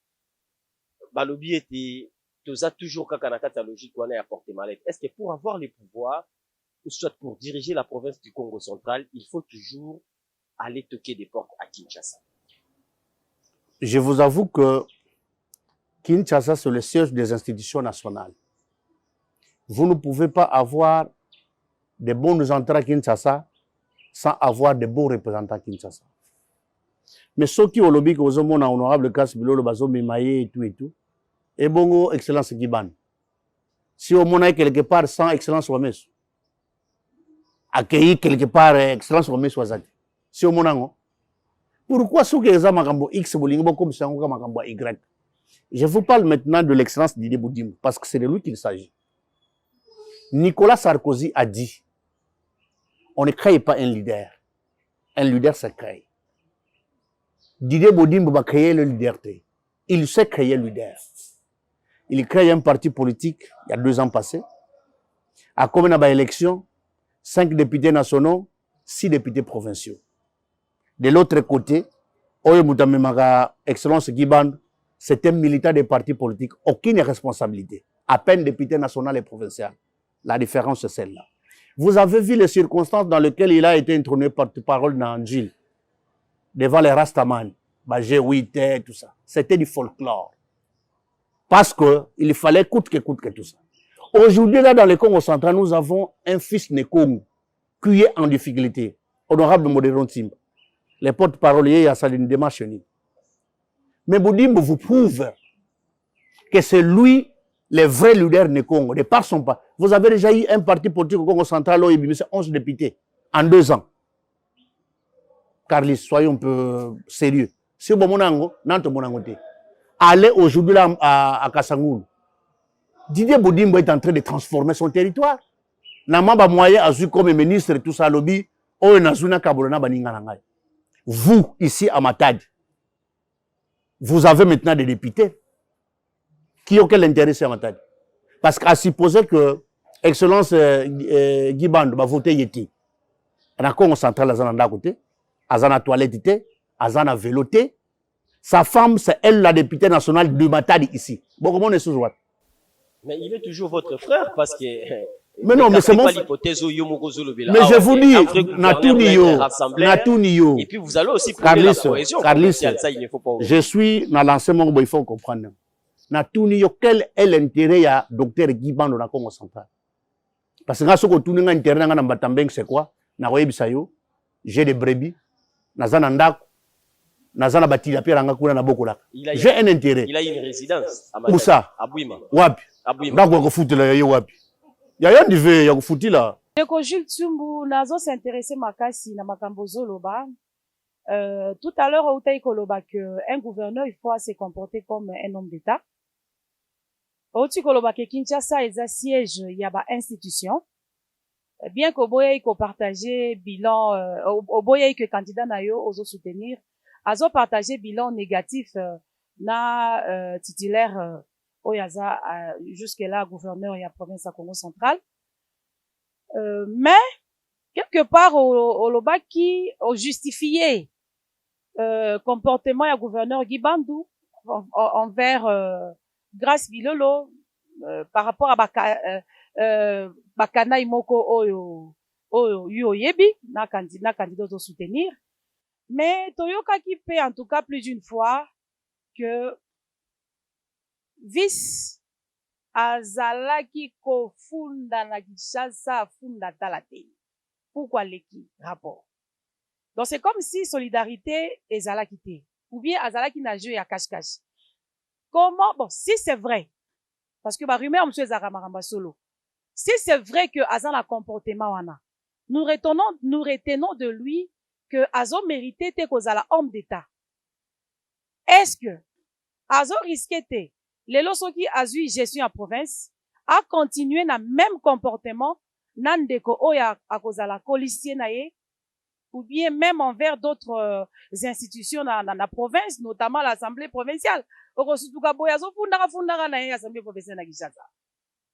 D: balobi était toza toujours kaka na kata logique wana ya porter malade. Est-ce que pour avoir les pouvoirs ou soit pour diriger la province du Congo central, il faut toujours aller toquer des portes à Kinshasa?
B: Je vous avoue que Kinshasa, c'est le siège des institutions nationales. Vous ne pouvez pas avoir de bons entrées à Kinshasa sans avoir de bons représentants à Kinshasa. Mais ceux qui ont lobby, qui ont mon honorable Kasbilo, le bazo Mimaye et tout, et bon, excellence Giban. Si au moins quelque part sans excellence Wames, accueilli quelque part excellence Wames Wazadi. Si au moins, pourquoi ceux qui ont makambo X bolingo comme ça on makambo Y? Je vous parle maintenant de l'excellence d'Idé Boudim parce que c'est de lui qu'il s'agit. Nicolas Sarkozy a dit, on ne crée pas un leader se crée. Didier Boudim va créer le leader. Il sait créer le leader. Il crée un parti politique il y a 2 ans passés. À combien de élections? 5 députés nationaux, 6 députés provinciaux. De l'autre côté, Oyo Moutamemaga, Excellence Guiband, c'est un militant des partis politiques, aucune responsabilité. À peine député national et provincial. La différence, c'est celle-là. Vous avez vu les circonstances dans lesquelles il a été introduit porte-parole dans Gilles, devant les Rastaman, Bagé, Ouité, tout ça. C'était du folklore. Parce qu'il fallait coûte que tout ça. Aujourd'hui, là, dans le Congo central, nous avons un fils Nekongu qui est en difficulté. Honorable Modéron Timba. Les porte-parole, il y a ça une démarche. Mais Boudimbo vous prouve que c'est lui le vrai leader du Congo, de par son pas. Vous avez déjà eu un parti politique au Congo central, c'est 11 députés en 2 ans. Carlis, soyons un peu sérieux. Si vous avez allez aujourd'hui à Kassangoul. Didier Boudimbo est en train de transformer son territoire. Namamba moyen a vu comme ministre et tout ça, lobby, vous, ici à Matadi, vous avez maintenant des députés qui ont quel intérêt à Matadi? Parce qu'à supposer que Excellence Guiband va voter Yeti. La Congo central, à côté, à la toilette, à la vélo. Sa femme, c'est elle la députée nationale de Matadi ici. Bon, comment on est sous-joué?
D: Mais il est toujours votre frère parce que...
B: Mais non, mais c'est mon... Mais je vous dis, Natunio.
D: Et puis vous allez aussi prendre la cohésion.
B: Carlis, je suis dans l'enseignement, il faut comprendre. Natunio, quel est l'intérêt à docteur Guiband dans la Congo centrale? Parce que quand on tourne un intérêt dans Batambeng, c'est quoi? J'ai des brebis, Nazanandak, Nazana Batila Pierre Angakuna Nabokola. J'ai un intérêt.
D: Il a une résidence.
B: Où ça?
D: À Bouima.
B: Wapi. Donc, on va foutre là, Wapi. Il y a rien de fait, il y a foutu là.
C: Ndeko Jules Tsumbu, nazo s'intéresser makasi na makambozo loba. Tout à l'heure, au taïko loba que un gouverneur, il faut se comporter comme un homme d'État. Au tiko loba que Kinshasa est un siège, il y a ba institution. Bien qu'au boye ko partager bilan, au boye que candidat na yo oso soutenir, azo partager bilan négatif na titulaire Oyaza jusque là gouverneur et la province à Congo central. Mais quelque part au loba qui au justifié comportement ya gouverneur Guibandou envers Grace Bilolo par rapport à bakana imoko oyo yoyebi na candidat de soutenir. Mais Toyoka qui paie en tout cas plus d'une fois que vice azalaki kofunda na Kinshasa funda talate. Pourquoi leki rapport? Donc c'est comme si solidarité ezalaki te ou bien azalaki na jeu ya cache-cache. Comment bon si c'est vrai parce que ba rumeur monsieur Zaramaramba solo. Si c'est vrai que Azan a comportement wana, nous retenons de lui que Azo méritait te kozala homme d'État. Est-ce que Azo risquait te lelo soki azui gestion en province a continué na même comportement nandeko oya akozala policier na ye ou bien même envers d'autres institutions na province, notamment l'Assemblée provinciale. Okosutuka boyazo fundara na ye Assemblée provinciale na Kinshasa.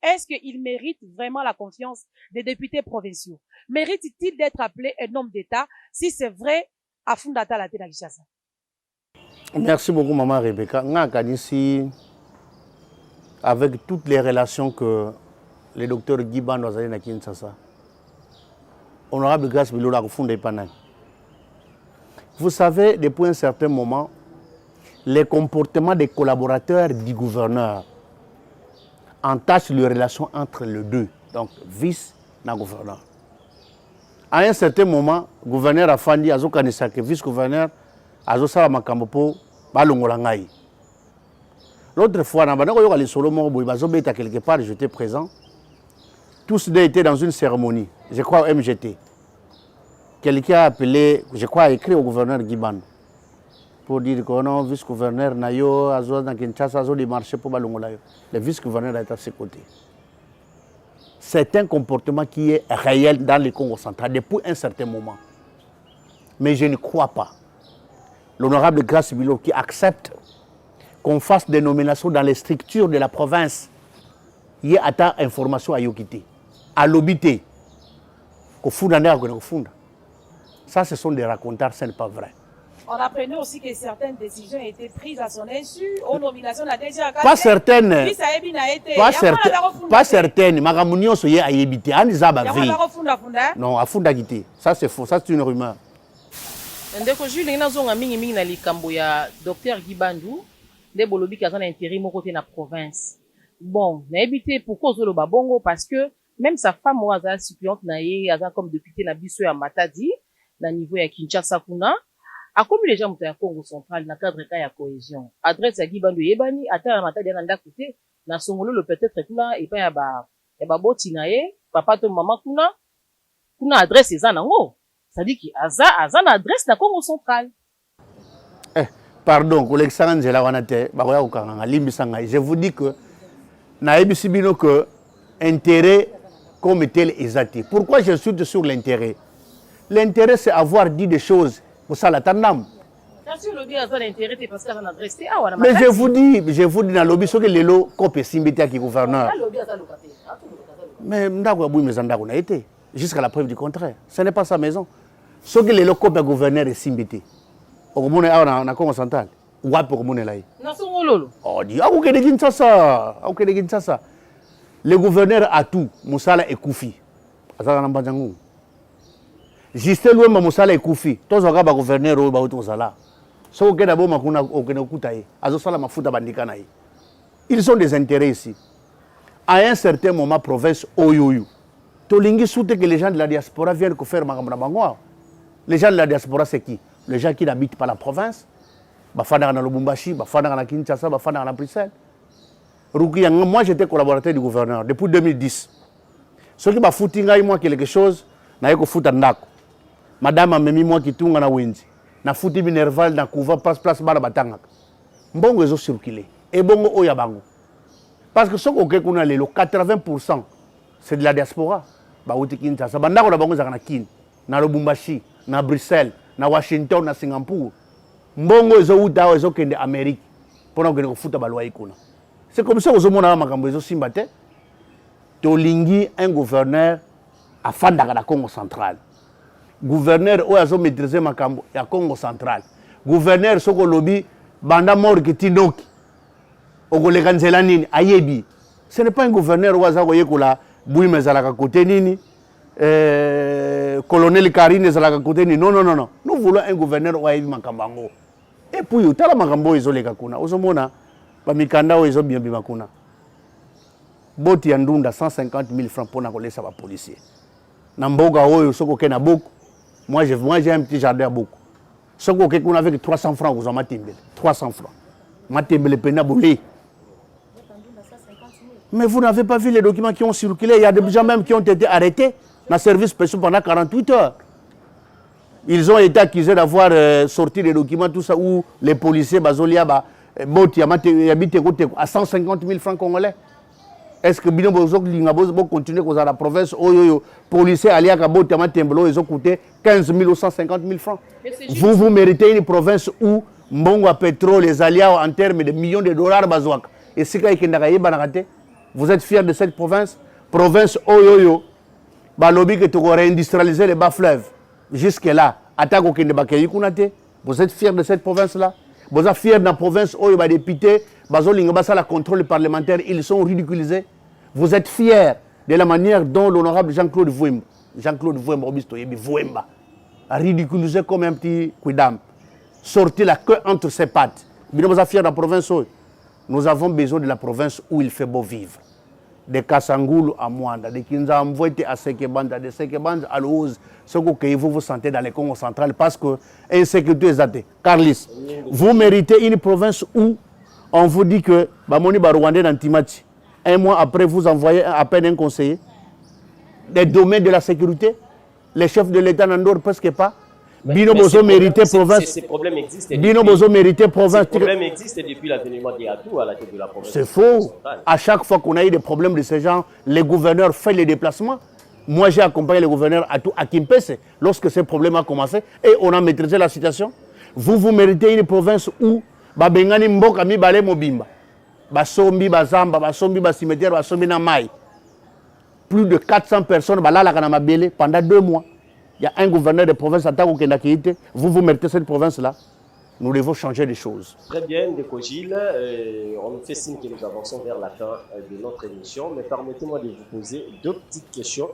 C: Est-ce qu'il mérite vraiment la confiance des députés provinciaux? Mérite-t-il d'être appelé un homme d'État si c'est vrai afunda tala te na Kinshasa.
B: Merci beaucoup, Maman Rebecca. Ici, avec toutes les relations que le docteur Guy Bando a à Kinshasa, honorable Grace Bilola Funda Panay. Vous savez, depuis un certain moment, les comportements des collaborateurs du gouverneur entachent les relations entre les deux, donc vice et gouverneur. À un certain moment, le gouverneur a fait que le vice-gouverneur a fait makambo balongolangai. L'autre fois, quelque part, j'étais présent. Tous deux étaient dans une cérémonie, je crois au MGT. Quelqu'un a appelé, je crois, a écrit au gouverneur Guiban pour dire que non, vice-gouverneur Nayo, Azo dans Kinshasa, Azo des marchés pour balongolayo. Le vice-gouverneur est à ses côtés. C'est un comportement qui est réel dans le Congo central depuis un certain moment. Mais je ne crois pas. L'honorable Grace Bilo qui accepte qu'on fasse des nominations dans les structures de la province, il y a ta information à Yokité, à l'obité, qu'au fond d'un fond. Ça, ce sont des racontars, ce n'est pas vrai.
C: On apprenait aussi que certaines décisions étaient prises à son insu, aux nominations de la DGA.
B: Pas certaines. Pas certaines. Magamunio soye a yébité. Non, à fond d'agité. Ça, c'est faux. Ça, c'est une rumeur.
A: Ndeko Jules na zonga mingi na likambo ya docteur Gibandu de bolobi ka zana intérim côté na province. Bon, na habité pourquoi zolo babongo parce que même sa femme waza suppléante na ye aza comme député na biso ya Matadi na niveau ya Kinshasa kuna a comme les gens muta ya Congo central na cadre ka ya cohésion. Adresse ya Gibandu yebani ata na Matadi na ndakote na songolo peut-être kuna et pas ya ba boti na ye papa to maman kuna adresse ezana ngo. Ça dit qu'il y a une adresse dans le Congo central.
B: Pardon, je vous dis que que intérêt comme tel est athée. Pourquoi je suis sur l'intérêt? L'intérêt, c'est avoir dit des choses pour ça la tandam. Mais je vous dis dans le lobby, ce que les lots copient Simbétia qui est gouverneur. Mais jusqu'à la preuve du contraire. Ce n'est pas sa maison. Ce que les locaux du gouverneur est Simbété. Au Congo central. Ou à pour là. Oh, dit, le gouverneur a tout. Moussala et Koufi. Juste loin, Moussala et Koufi. Tous les gouverneurs au Bautozala. Ce que d'abord, ils ont des intérêts ici. À un certain moment, province Oyoyo. Tolingi soute que les gens de la diaspora viennent faire Magamabangwa. Les gens de la diaspora, c'est qui? Les gens qui n'habitent pas la province. Bafana na Lubumbashi, Bafana na Kinshasa, Bafana na Bruxelles. Moi, j'étais collaborateur du gouverneur depuis 2010. Ce qui m'a foutu, moi, quelque chose, n'a pas foutu ndako. Madame a mis moi qui tourne na Wendy. Na foutu Minerval, na Kouva, place Barabatanga. Mbongo ils ont circulé. Et bongo oyabango. Parce que ce qu'on a le 80%, c'est de la diaspora. Bah, où Kinshasa. Bandako na bango zakana kin. Na Lubumbashi, na Bruxelles, na Washington, na Singapour. Mbongo ils ont uta, ils ont kende Amérique. Pendant que nous foutons baloi ikuna. C'est comme ça que nous avons makambo ils ont simbate. Tolingi un gouverneur à Fandaka na Congo central. Gouverneur où ils ont maîtrisé makambo ya Congo central. Gouverneur soko lobby banda mort que tinoki. Ogolekanzela nini ayebi. Ce n'est pas un gouverneur où ils ont Boui mezalaka côté nini, colonel Karine zalaka côté nini. Non. Nous voulons un gouverneur ou aïe makambango. Et puis, il y a makambo isolé kakuna. Ozomona, bamikanda o iso bien bimakuna. Boti yandunda 150 000 francs pour n'acoller ça va policier. Namboga oyo soko kena beaucoup. Moi j'ai un petit jardin à beaucoup. Soko kekuna avec 300 francs vous en matimbele. 300 francs. Matimbele pena boulé. Mais vous n'avez pas vu les documents qui ont circulé. Il y a des gens même qui ont été arrêtés dans le service spécial pendant 48 heures. Ils ont été accusés d'avoir sorti des documents, tout ça, où les policiers, Bazolia, habitent à 150 000 francs congolais. Est-ce que Bino Bozok Lingabo continue dans la province, les policiers Alia Kabo Tembelo, ils ont coûté 15 000 ou 150 000 francs. Vous méritez une province où Mbongo pétrole, les alias en termes de millions de dollars, Bazouak. Et c'est quand vous êtes fiers de cette province? Province Oyoyo, Balobi que tu aurais industrialisé les bas fleuves. Jusque là, Attaque au Kendebakei Kunate. Vous êtes fiers de cette province-là? Vous êtes fiers de la province où les députés, la contrôle parlementaire, ils sont ridiculisés? Vous êtes fiers de la manière dont l'honorable Jean-Claude Vouemba, a ridiculisé comme un petit quidam, sorti la queue entre ses pattes. Vous êtes fiers de la province où nous avons besoin de la province où il fait beau vivre. De Kassangoulou à Mwanda, de Kinzamvoite à Sekebanda, de Sekebanda à Louze, ce que vous vous sentez dans les Congo central parce que insécurité est athée. Carlis, vous méritez une province où on vous dit que Bamoni Barouandé dans Timati, un mois après vous envoyez à peine un conseiller. Des domaines de la sécurité, les chefs de l'État n'en dorment presque pas. Bino Bozo mérité province.
D: Ces problèmes existent.
B: Bino Bozo mérité province.
D: Ces problèmes existent depuis l'avènement des Atouts à la tête de la province.
B: C'est faux. À chaque fois qu'on a eu des problèmes de ce genre, les gouverneurs font les déplacements. Moi, j'ai accompagné le gouverneur à Kimpese lorsque ce problème a commencé et on a maîtrisé la situation. Vous méritez une province où Babengani Mboka mi bale mobimba. Basombi, Bazamba, Basombi, Basimetière, Basombi Namai. Plus de 400 personnes pendant 2 mois. Il y a un gouverneur de province à Tago Kendakite. Vous méritez cette province-là. Nous devons changer les choses.
D: Très bien, Ndeko Gilles. On nous fait signe que nous avançons vers la fin de notre émission. Mais permettez-moi de vous poser 2 petites questions.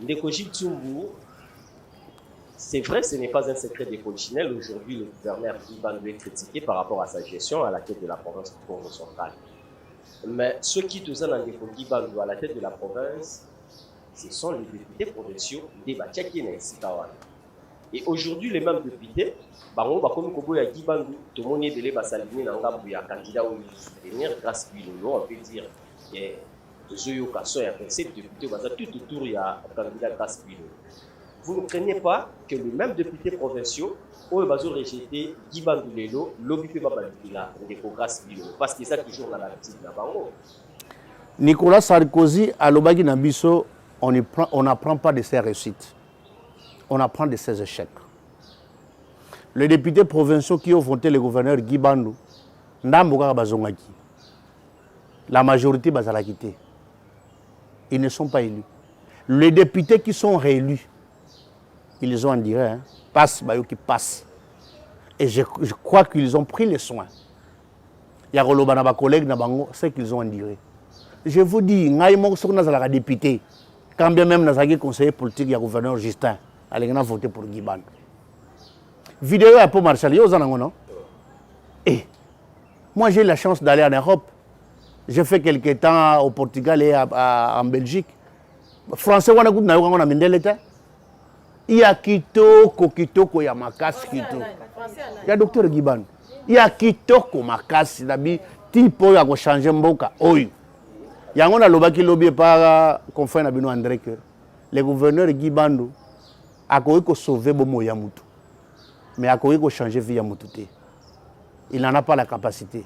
D: Ndeko Gilles Tsumbu, c'est vrai, ce n'est pas un secret des polichinelles. Aujourd'hui, le gouverneur Iban est critiqué par rapport à sa gestion à la tête de la province du Congo central. Mais ceux qui te donnent Ndeko Iban à la tête de la province, ce sont les députés provinciaux des Batiakine et Sikawan. Et aujourd'hui, les mêmes députés, comme Kobo et Gibandu, tout le monde est belé Basalini, Nangabouya, candidat au soutenir grâce à Bilolo, on peut dire que Zoyo Kasso et 27 députés, tout autour, il y a un candidat grâce à Bilolo. Vous ne craignez pas que les mêmes députés provinciaux ont rejeté Gibandu Lelo, lobby peut pas la grâce à Bilolo, parce que ça toujours dans la petite là-bas.
B: Nicolas Sarkozy, à l'Obagi Nabiso, on n'apprend pas de ses réussites. On apprend de ses échecs. Les députés provinciaux qui ont voté le gouverneur Guy Bandou, la majorité va quitter. Ils ne sont pas élus. Les députés qui sont réélus, ils ont en direct, passe, qui passe. Et je crois qu'ils ont pris les soins. Il y a des collègues, c'est qu'ils ont en direct. Je vous dis, les députés, quand bien même les conseiller politique, il y a le gouverneur Justin, il a voté pour Guy Bandou. Vidéo à Pau Marshall, non? Et moi j'ai eu la chance d'aller en Europe. J'ai fait quelques temps au Portugal et en Belgique. Français, on a goûté à l'État. Il y a Kitoko, il y a Makas, il y a docteur Guy Bandou. Il y a Kitoko, Makas, il y a type qui a changé Mboka. Il y a un lobby qui lobby par confrère Nabino André que le gouverneur Guy Bandou a sauvé Bomo Yamutu. Mais a changer vie Yamutu. Il n'en a pas la capacité.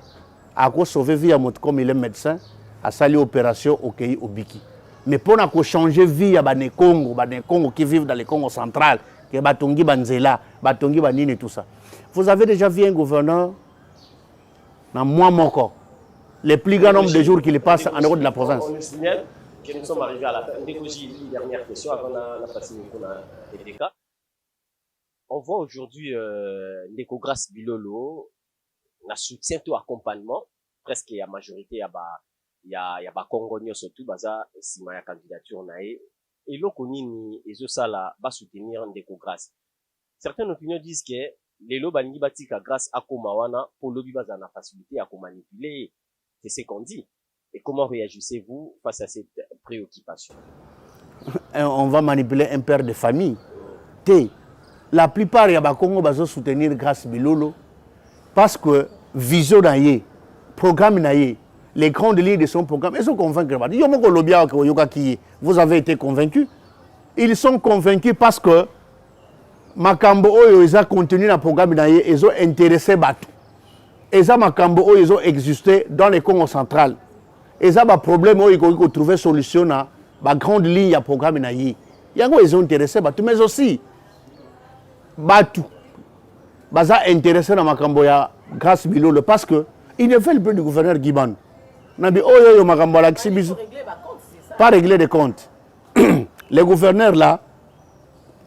B: A sauver vie Yamutu comme il est médecin, a sali opération au pays au Biki. Mais pour changer vie à les Congo qui vivent dans le Congo central, que Batongi Banzela, Batongi Banine et tout ça. Vous avez déjà vu un gouverneur dans moi Moko. Les plus grands nombre de jours qu'il passe en dehors de la province.
D: On nous signale que nous sommes arrivés à la fin. Une dernière question avant la facilité qu'on a été. On voit aujourd'hui Ndeko Grace Bilolo, na soutien tout accompagnement, presque la majorité, il y a Congo surtout, baza sima ya candidature nae. Et l'okoni ni ezosala ba soutenir Ndeko Grace. Certaines opinions disent que les lobalingi batika grâce à Komawana pour lobby baza na facilité à manipuler. C'est ce qu'on dit. Et comment réagissez-vous face à cette préoccupation?
B: On va manipuler un père de famille. La plupart des Congo vont soutenir grâce Bilolo parce que vision naïe, programme naïe, les grandes lignes de son programme, ils sont convaincus. Vous avez été convaincus. Ils sont convaincus parce que Makambo ils ont continué dans le programme naïe, ils ont intéressé Batou. Et ça, Makambo, ils ont existé dans les Congo central. Et ça, il problème, ils ont trouvé solution à la grande ligne du programme naïe. Ils ont intéressé Batou, mais aussi Batou. Ils ont intéressé dans Makambo grâce Bilolo parce qu'ils ne veulent plus du gouverneur Guiban. Pas régler des comptes. Les gouverneurs là,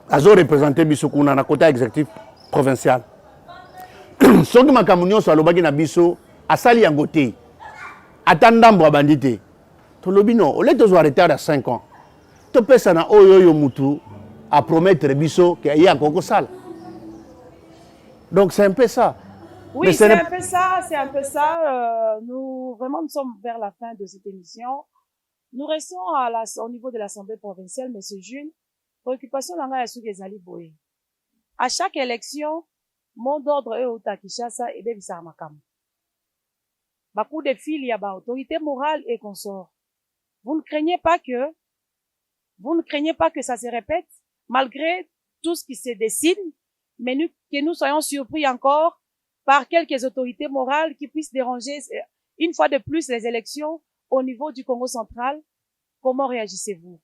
B: azo représenté biso kuna na côté exécutif provincial. Soki makambo nyonso alobaki na biso asali yango te. Ata ndambo abandi te. Tolobi non, au lieu de retard à 5 ans. Topesa na oyo mutu à promettre biso que ya koko sala. Donc c'est un peu ça.
C: Oui, c'est un peu ça, c'est un peu ça. Nous sommes vers la fin de cette émission. Nous restons au niveau de l'Assemblée provinciale, Monsieur Jules. Préoccupation langa ya suki ezali boye. À chaque élection, mot d'ordre est au Kinshasa et bebisa makambo. Bakou de fil ya ba autorité morale et consort. Vous ne craignez pas que ça se répète, malgré tout ce qui se décide, mais que nous soyons surpris encore par quelques autorités morales qui puissent déranger une fois de plus les élections au niveau du Congo central. Comment réagissez-vous?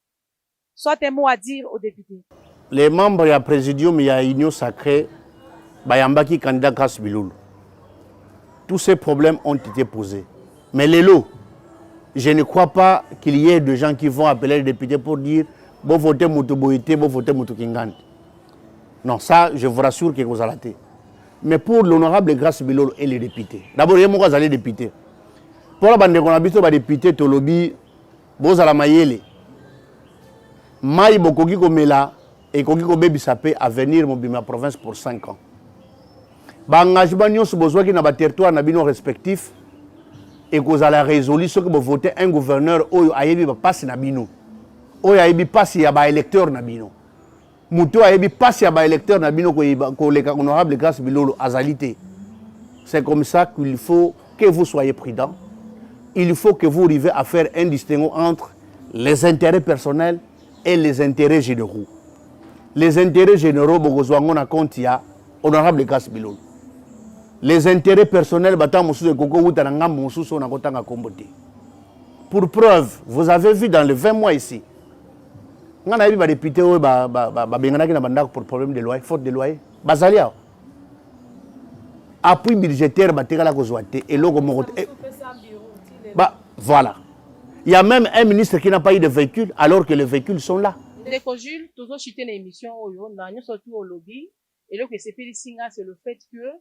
C: Soit un mot à dire aux députés.
B: Les membres du Présidium, il y a Union Sacrée, Bayambaki candidat Grace Bilulu. Tous ces problèmes ont été posés. Mais les lots, je ne crois pas qu'il y ait des gens qui vont appeler les députés pour dire bon votez Moutoboïté, bon votez Moutokingandi. Non, ça, je vous rassure que vous allez. Mais pour l'honorable Grace Bilulu et les députés, d'abord, il y a des députés. Pour la bande de Konabito, les députés, Tolobi, Bozala Mayele, Maï Bokogi Komela et Kogi Kobe Bissapé à venir ma province pour 5 ans. Engagement nous besoin qui na territoire na bino respectif et que vous allez résoudre ce que vous votez un gouverneur ou ayebi passe na bino ou ayebi passe ya ba électeur na bino muto ayebi passe ya ba électeur na bino ko le honorable Grace Bilulu azalité. C'est comme ça qu'il faut que vous soyez prudent. Il faut que vous arriviez à faire un distinguo entre les intérêts personnels et les intérêts généraux. Les intérêts généraux bogozwango na compte ya honorable Grace Bilulu. Les intérêts personnels, pour preuve, vous avez vu dans les 20 mois ici, on a eu des députés pour problème de loyer, faute de loyer. Basalia. Appui budgétaire, et voilà. Il y a même un ministre qui n'a pas eu de véhicule alors que les véhicules sont là.
A: Jules, toujours chuter l'émission, surtout au lobby, et là que c'est le fait que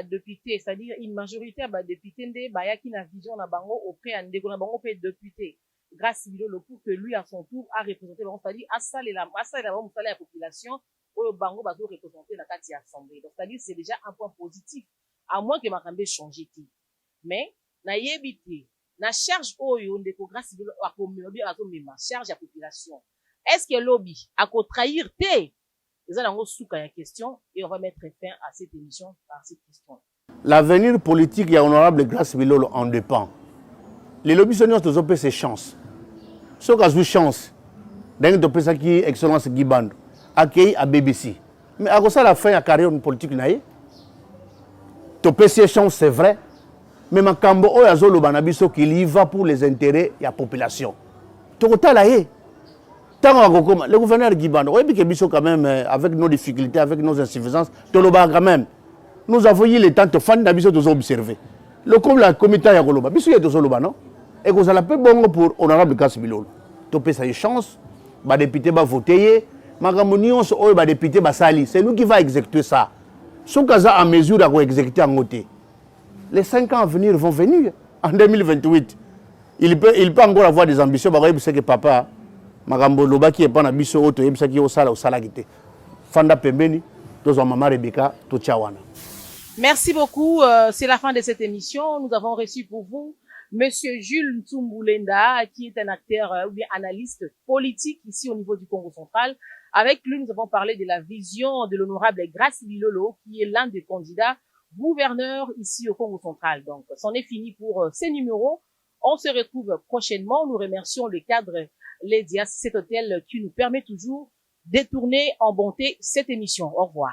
A: député, c'est-à-dire une majorité de députés qui na vision na bango auprès de ndeko na bango peut député Grace Bilulu pour que lui à son tour a représenté bango, c'est-à-dire à saler la population au bango bazo représenter la carte assemblée. Donc c'est-à-dire c'est déjà un point positif à moins que makambe changer ti. Mais na yebité na charge oyo ndeko Grace Bilulu a komelobi azo mema charge la population. Est-ce que lobby a ko trahir té? Question et on va mettre fin à cette émission par cette question.
B: L'avenir politique et honorable Grace Bilulu en dépend. Les lobbies sont tous ces chances. Ce qui a eu chance, d'un de ça qui excellence Giband, accueilli à BBC. Mais à ça la fin de la carrière politique naïe. Topé ces chances c'est vrai, mais ma cambo o yazolo banabiso qu'il y va pour les intérêts de la population. Total laïe. Le gouverneur Guibando, quand même, avec nos difficultés, avec nos insuffisances, quand même, nous avons eu le temps de faire des observer. Le comité de Goloba, non? Et vous avez bon pour honorable Grace Bilulu. Tu as une chance, les députés vont voter, les députés vont salir. C'est nous qui va exécuter ça. Si nous sommes en mesure d'exécuter en côté, les 5 ans à venir vont venir en 2028. Il peut encore avoir des ambitions, parce que papa. Magambo lobaki epana biso oto yebisaki osala gite fanda pembeni tozo mama Rebecca to chawana.
A: Merci beaucoup, c'est la fin de cette émission. Nous avons reçu pour vous monsieur Jules Ntsumbu-Lenda qui est un acteur ou bien analyste politique ici au niveau du Congo central. Avec lui, nous avons parlé de la vision de l'honorable Grace Bilulu qui est l'un des candidats gouverneurs ici au Congo central. Donc, c'en est fini pour ces numéros. On se retrouve prochainement. Nous remercions le cadre Les Dias, cet hôtel qui nous permet toujours de tourner en bonté cette émission. Au revoir.